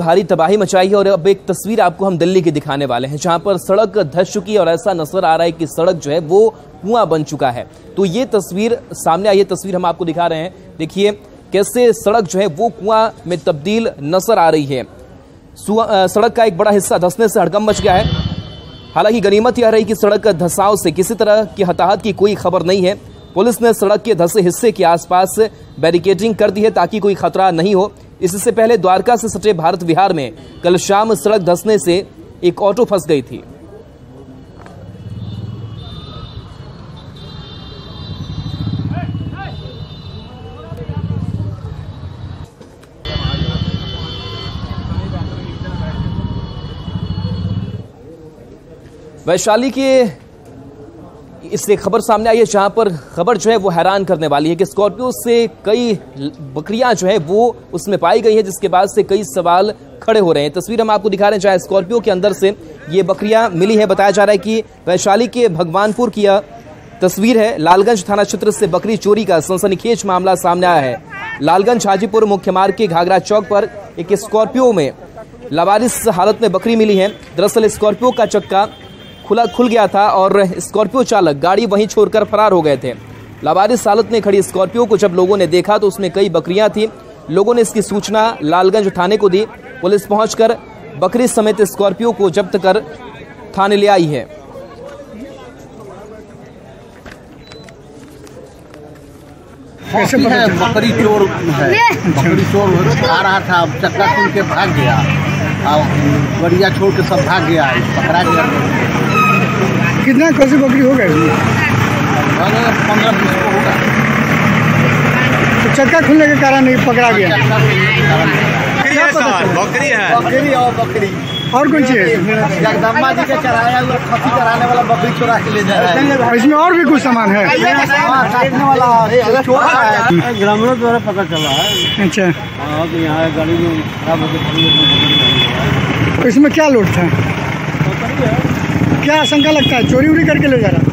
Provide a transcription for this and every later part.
भारी तबाही मचाई है। और अब एक तस्वीर आपको हम दिल्ली की दिखाने वाले हैं, जहां पर सड़क धंस चुकी है और ऐसा नजर आ रहा है कि सड़क जो है वो कुआं बन चुका है। तो ये तस्वीर सामने आई, ये तस्वीर हम आपको दिखा रहे हैं। देखिए कैसे सड़क जो है वो कुआं में तब्दील नजर आ रही है। सड़क का एक बड़ा हिस्सा धंसने से हड़कंप मच गया है। हालांकि गनीमत यह रही कि सड़क धंसाव से किसी तरह की हताहत की कोई खबर नहीं है। पुलिस ने सड़क के धंसे हिस्से के आसपास बैरिकेडिंग कर दी है ताकि कोई खतरा नहीं हो। इससे पहले द्वारका से सटे भारत विहार में कल शाम सड़क धंसने से एक ऑटो फंस गई थी। वैशाली के इससे खबर सामने आई है, जहां पर खबर जो है वो हैरान करने वाली है कि स्कॉर्पियो से कई बकरियां जो है वो उसमें पाई गई है, जिसके बाद से कई सवाल खड़े हो रहे हैं। तस्वीर हम आपको दिखा रहे हैं जहां स्कॉर्पियो के अंदर से ये बकरियां मिली है। बताया जा रहा है कि वैशाली के भगवानपुर की यह तस्वीर है। लालगंज थाना क्षेत्र से बकरी चोरी का सनसनीखेज मामला सामने आया है। लालगंज हाजीपुर मुख्य मार्ग के घाघरा चौक पर एक स्कॉर्पियो में लावारिस हालत में बकरी मिली है। दरअसल स्कॉर्पियो का चक्का खुल गया था और स्कॉर्पियो चालक गाड़ी वहीं छोड़कर फरार हो गए थे। लावारिस हालत में खड़ी स्कॉर्पियो को जब लोगों ने देखा तो उसमें कई बकरियां थी। लोगों ने इसकी सूचना लालगंज थाने को दी। पुलिस पहुंचकर बकरी समेत स्कॉर्पियो को जब्त कर थाने ले आई है। कैसे बकरी चोर है, बकरी चोर आ रहा था, चक्का खुल के भाग गया और बढ़िया छोड़ के सब भाग गया, पकड़ा गया। कितना कैसे बकरी हो गए? 15-20 को होगा। तो चक्का खुलने के कारण नहीं पकड़ा गया? बकरी है, बकरी और बकरी और कौन सी है? जगदम्बा जी के चढ़ाया हुआ खसी कराने वाला बकरी चुरा के ले जा रहा है। इसमें और भी कुछ सामान है? काटने वाला चोर है, ग्रामीणों द्वारा पता चला है। अच्छा, यहाँ गाड़ी में खराब होकर। इसमें क्या लोड था? क्या आशंका लगता है चोरी उरी करके ले जा रहा?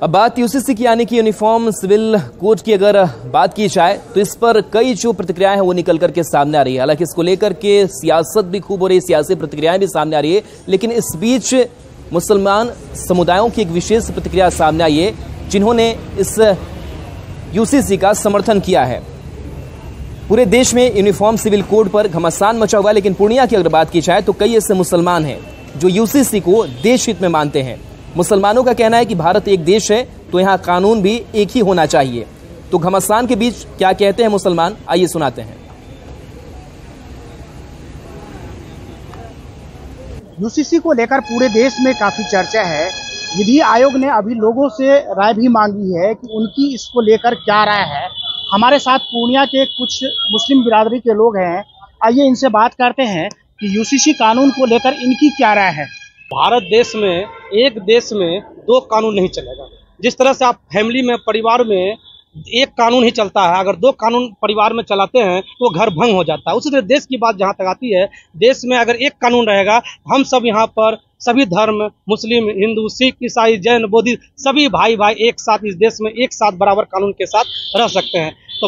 अब बात यूसीसी की, यानी कि यूनिफॉर्म सिविल कोड की अगर बात की जाए तो इस पर कई जो प्रतिक्रियाएं हैं वो निकल करके सामने आ रही है। हालांकि इसको लेकर के सियासत भी खूब हो रही है, सियासी प्रतिक्रियाएं भी सामने आ रही है। लेकिन इस बीच मुसलमान समुदायों की एक विशेष प्रतिक्रिया सामने आई है, जिन्होंने इस यूसीसी का समर्थन किया है। पूरे देश में यूनिफॉर्म सिविल कोड पर घमासान मचा हुआ है, लेकिन पूर्णिया की अगर बात की जाए तो कई ऐसे मुसलमान हैं जो यूसीसी को देश हित में मानते हैं। मुसलमानों का कहना है कि भारत एक देश है तो यहाँ कानून भी एक ही होना चाहिए। तो घमासान के बीच क्या कहते हैं मुसलमान, आइए सुनाते हैं। यूसीसी को लेकर पूरे देश में काफी चर्चा है। विधि आयोग ने अभी लोगों से राय भी मांगी है कि उनकी इसको लेकर क्या राय है। हमारे साथ पूर्णिया के कुछ मुस्लिम बिरादरी के लोग हैं, आइए इनसे बात करते हैं कि यूसीसी कानून को लेकर इनकी क्या राय है। भारत देश में एक देश में दो कानून नहीं चलेगा। जिस तरह से आप फैमिली में, परिवार में एक कानून ही चलता है, अगर दो कानून परिवार में चलाते हैं तो घर भंग हो जाता है। उसी तरह देश की बात जहाँ तक आती है, देश में अगर एक कानून रहेगा, हम सब यहाँ पर सभी धर्म, मुस्लिम, हिंदू, सिख, ईसाई, जैन, बौद्ध, सभी भाई भाई एक साथ इस देश में एक साथ बराबर कानून के साथ रह सकते हैं। तो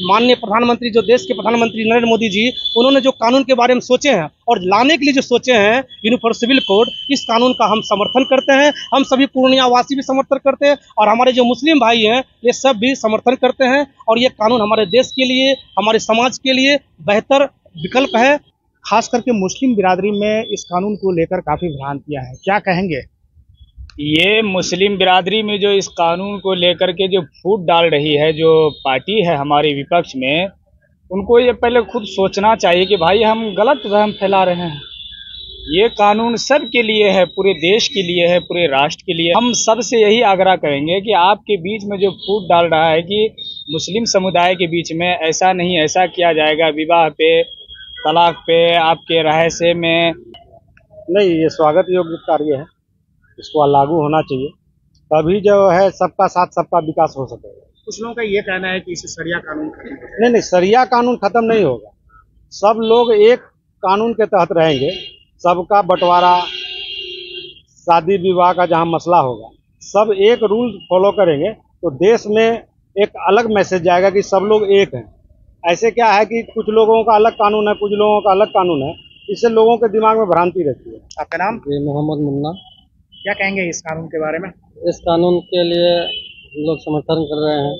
माननीय प्रधानमंत्री, जो देश के प्रधानमंत्री नरेंद्र मोदी जी, उन्होंने जो कानून के बारे में सोचे हैं और लाने के लिए जो सोचे हैं यूनिफॉर्म सिविल कोड, इस कानून का हम समर्थन करते हैं। हम सभी पूर्णिया वासी भी समर्थन करते हैं और हमारे जो मुस्लिम भाई हैं ये सब भी समर्थन करते हैं। और ये कानून हमारे देश के लिए, हमारे समाज के लिए बेहतर विकल्प है। खास करके मुस्लिम बिरादरी में इस कानून को लेकर काफी भ्रांतियां हैं, क्या कहेंगे? ये मुस्लिम बिरादरी में जो इस कानून को लेकर के जो फूट डाल रही है जो पार्टी है हमारे विपक्ष में, उनको ये पहले खुद सोचना चाहिए कि भाई हम गलत वहम फैला रहे हैं। ये कानून सब के लिए है, पूरे देश के लिए है, पूरे राष्ट्र के लिए। हम सबसे यही आग्रह करेंगे कि आपके बीच में जो फूट डाल रहा है कि मुस्लिम समुदाय के बीच में ऐसा नहीं, ऐसा किया जाएगा, विवाह पे, तलाक पे, आपके रहस्य में, नहीं, ये स्वागत योग्य कार्य है, इसको लागू होना चाहिए, तभी जो है सबका साथ सबका विकास हो सकेगा। कुछ लोगों का ये कहना है कि इसे सरिया कानून नहीं, सरिया कानून खत्म नहीं होगा। सब लोग एक कानून के तहत रहेंगे। सबका बंटवारा, शादी विवाह का जहां मसला होगा, सब एक रूल फॉलो करेंगे तो देश में एक अलग मैसेज जाएगा कि सब लोग एक हैं। ऐसे क्या है कि कुछ लोगों का अलग कानून है, कुछ लोगों का अलग कानून है, इससे लोगों के दिमाग में भ्रांति रहती है। आपका नाम? मोहम्मद मुन्ना। क्या कहेंगे इस कानून के बारे में? इस कानून के लिए हम लोग समर्थन कर रहे हैं।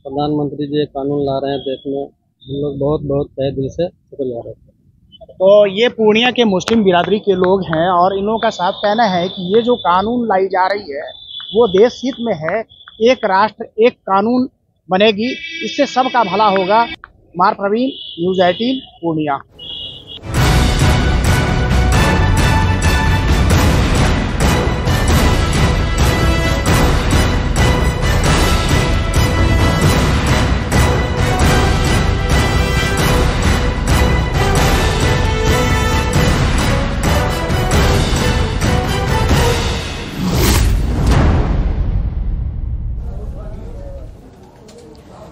प्रधानमंत्री जी कानून ला रहे हैं देश में, हम लोग बहुत बहुत तहे दिल से शुक्रिया रहे हैं। तो ये पूर्णिया के मुस्लिम बिरादरी के लोग हैं और इन लोगों का साफ कहना है कि ये जो कानून लाई जा रही है वो देश हित में है। एक राष्ट्र एक कानून बनेगी, इससे सबका भला होगा। कुमार प्रवीण, न्यूज़ 18 पूर्णिया।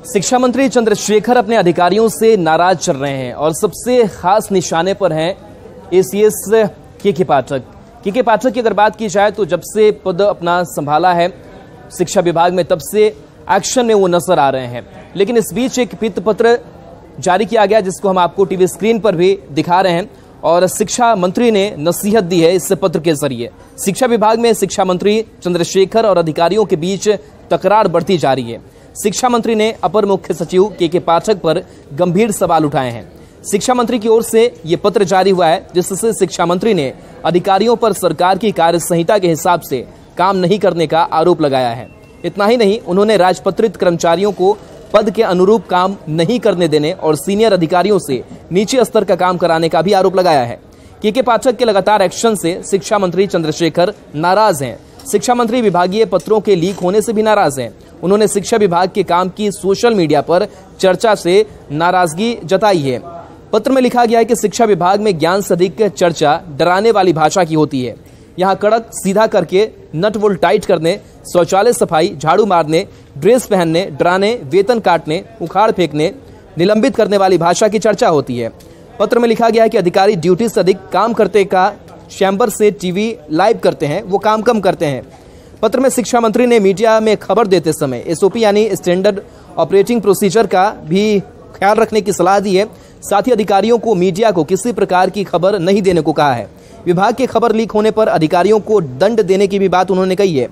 शिक्षा मंत्री चंद्रशेखर अपने अधिकारियों से नाराज चल रहे हैं और सबसे खास निशाने पर हैं एसीएस के पाठक। के पाठक की अगर बात की जाए तो जब से पद अपना संभाला है शिक्षा विभाग में, तब से एक्शन में वो नजर आ रहे हैं। लेकिन इस बीच एक भित्त पत्र जारी किया गया जिसको हम आपको टीवी स्क्रीन पर भी दिखा रहे हैं और शिक्षा मंत्री ने नसीहत दी है इस पत्र के जरिए। शिक्षा विभाग में शिक्षा मंत्री चंद्रशेखर और अधिकारियों के बीच तकरार बढ़ती जा रही है। शिक्षा मंत्री ने अपर मुख्य सचिव के पाठक पर गंभीर सवाल उठाए हैं। शिक्षा मंत्री की ओर से यह पत्र जारी हुआ है जिससे शिक्षा मंत्री ने अधिकारियों पर सरकार की कार्य संहिता के हिसाब से काम नहीं करने का आरोप लगाया है। इतना ही नहीं, उन्होंने राजपत्रित कर्मचारियों को पद के अनुरूप काम नहीं करने देने और सीनियर अधिकारियों से नीचे स्तर का काम कराने का भी आरोप लगाया है। के पाठक के लगातार एक्शन से शिक्षा मंत्री चंद्रशेखर नाराज हैं। शिक्षा मंत्री विभागीय पत्रों के लीक होने से भी नाराज हैं। उन्होंने शिक्षा विभाग के काम की सोशल मीडिया पर चर्चा से नाराजगी जताई है। पत्र में लिखा गया है कि शिक्षा विभाग में ज्ञान से अधिक चर्चा डराने वाली भाषा की होती है। यहाँ कड़क सीधा करके नट बोल्ट टाइट करने, शौचालय सफाई, झाड़ू मारने, ड्रेस पहनने, डराने, वेतन काटने, उखाड़ फेंकने, निलंबित करने वाली भाषा की चर्चा होती है। पत्र में लिखा गया है कि अधिकारी ड्यूटी से अधिक काम करते का चैम्बर से टीवी लाइव करते हैं, वो काम कम करते हैं। पत्र में शिक्षा मंत्री ने मीडिया में खबर देते समय एसओपी यानी स्टैंडर्ड ऑपरेटिंग प्रोसीजर का भी ख्याल रखने की सलाह दी है। साथ ही अधिकारियों को मीडिया को किसी प्रकार की खबर नहीं देने को कहा है। विभाग की खबर लीक होने पर अधिकारियों को दंड देने की भी बात उन्होंने कही है।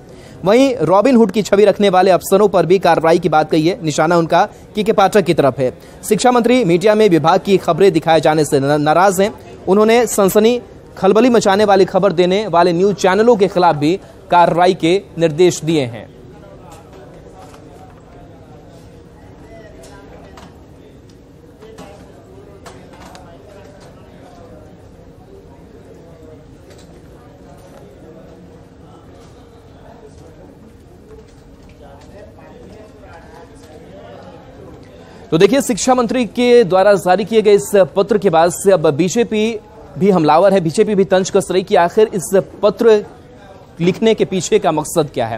वहीं रॉबिनहुड की छवि रखने वाले अफसरों पर भी कार्रवाई की बात कही है। निशाना उनका के पाठक की तरफ है। शिक्षा मंत्री मीडिया में विभाग की खबरें दिखाए जाने से नाराज हैं। उन्होंने सनसनी खलबली मचाने वाली खबर देने वाले न्यूज चैनलों के खिलाफ भी कार्रवाई के निर्देश दिए हैं। तो देखिए, शिक्षा मंत्री के द्वारा जारी किए गए इस पत्र के बाद से अब बीजेपी भी हमलावर है। बीजेपी भी तंज कस रही कि आखिर इस पत्र लिखने के पीछे का मकसद क्या है।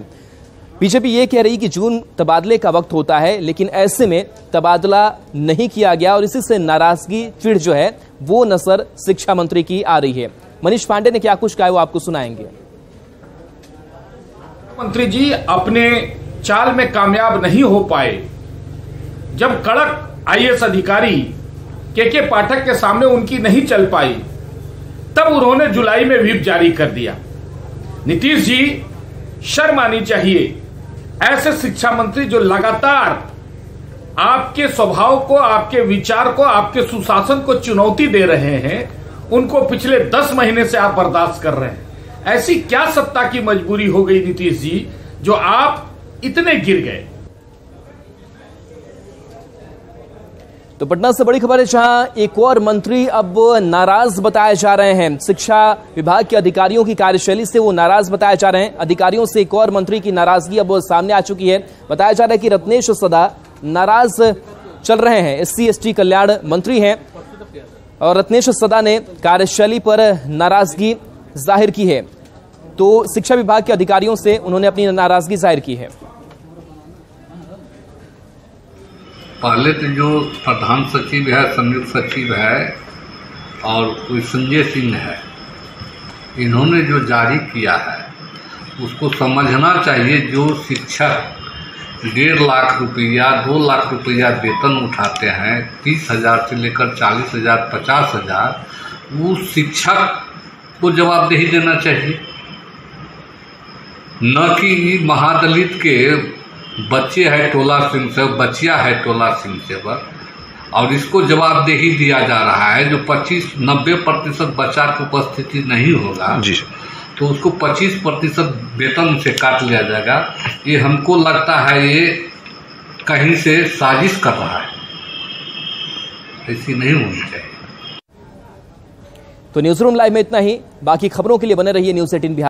बीजेपी ये कह रही कि जून तबादले का वक्त होता है, लेकिन ऐसे में तबादला नहीं किया गया और इसी से नाराजगी, चिढ़ जो है वो नजर शिक्षा मंत्री की आ रही है। मनीष पांडे ने क्या कुछ कहा है वो आपको सुनाएंगे। मंत्री जी अपने चाल में कामयाब नहीं हो पाए। जब कड़क आईएएस अधिकारी के पाठक के सामने उनकी नहीं चल पाई, तब उन्होंने जुलाई में व्हिप जारी कर दिया। नीतीश जी, शर्म आनी चाहिए। ऐसे शिक्षा मंत्री जो लगातार आपके स्वभाव को, आपके विचार को, आपके सुशासन को चुनौती दे रहे हैं, उनको पिछले 10 महीने से आप बर्दाश्त कर रहे हैं। ऐसी क्या सत्ता की मजबूरी हो गई नीतीश जी जो आप इतने गिर गए। तो पटना से बड़ी खबर है, जहां एक और मंत्री अब नाराज बताए जा रहे हैं। शिक्षा विभाग के अधिकारियों की कार्यशैली से वो नाराज बताए जा रहे हैं। अधिकारियों से एक और मंत्री की नाराजगी अब सामने आ चुकी है। बताया जा रहा है कि रत्नेश सदा नाराज चल रहे हैं। एससी एसटी कल्याण मंत्री हैं और रत्नेश सदा ने कार्यशैली पर नाराजगी जाहिर की है। तो शिक्षा विभाग के अधिकारियों से उन्होंने अपनी नाराजगी जाहिर की है। पहले तो जो प्रधान सचिव है, संयुक्त सचिव है और कोई संजय सिंह है, इन्होंने जो जारी किया है उसको समझना चाहिए। जो शिक्षक 1.5 लाख रुपया, 2 लाख रुपया वेतन उठाते हैं, 30,000 से लेकर 40,000, 50,000, उस शिक्षक को जवाबदेही देना चाहिए, न कि महादलित के बच्चे है टोला सिंह से, बच्चिया है टोला सिंह से और इसको जवाबदेही दिया जा रहा है। जो 90% बच्चा की उपस्थिति नहीं होगा जी, तो उसको 25% वेतन से काट लिया जाएगा। ये हमको लगता है ये कहीं से साजिश कर रहा है, ऐसी नहीं होनी चाहिए। तो न्यूज रूम लाइव में इतना ही। बाकी खबरों के लिए बने रहिए न्यूज़ 18 बिहार।